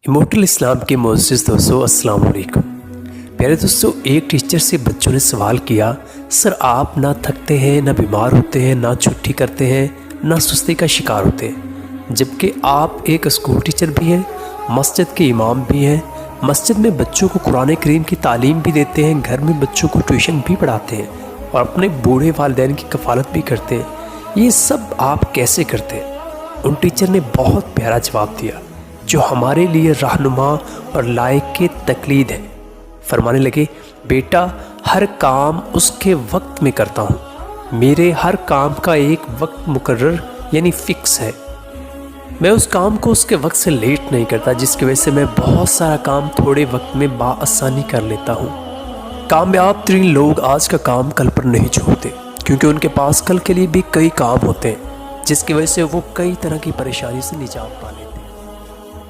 Immortal इस्लाम के मोअज़्ज़िज़ दोस्तों, अस्सलाम वालेकुम। प्यारे दोस्तों, एक टीचर से बच्चों ने सवाल किया, सर आप ना थकते हैं, ना बीमार होते हैं, ना छुट्टी करते हैं, ना सुस्ती का शिकार होते हैं, जबकि आप एक स्कूल टीचर भी हैं, मस्जिद के इमाम भी हैं, मस्जिद में बच्चों को कुरान करीम की तालीम भी देते हैं, घर में बच्चों को ट्यूशन भी पढ़ाते हैं और अपने बूढ़े वालिदैन की कफ़ालत भी करते हैं। ये सब आप कैसे करते हैं? उन टीचर ने बहुत प्यारा जवाब दिया जो हमारे लिए रहनुमा और लायक के तकलीद है। फरमाने लगे, बेटा हर काम उसके वक्त में करता हूँ। मेरे हर काम का एक वक्त मुकर्रर यानी फ़िक्स है। मैं उस काम को उसके वक्त से लेट नहीं करता, जिसकी वजह से मैं बहुत सारा काम थोड़े वक्त में बाआसानी कर लेता हूँ। कामयाब तरीन लोग आज का काम कल पर नहीं छोड़ते, क्योंकि उनके पास कल के लिए भी कई काम होते हैं, जिसकी वजह से वो कई तरह की परेशानी से निजात पा लेते हैं।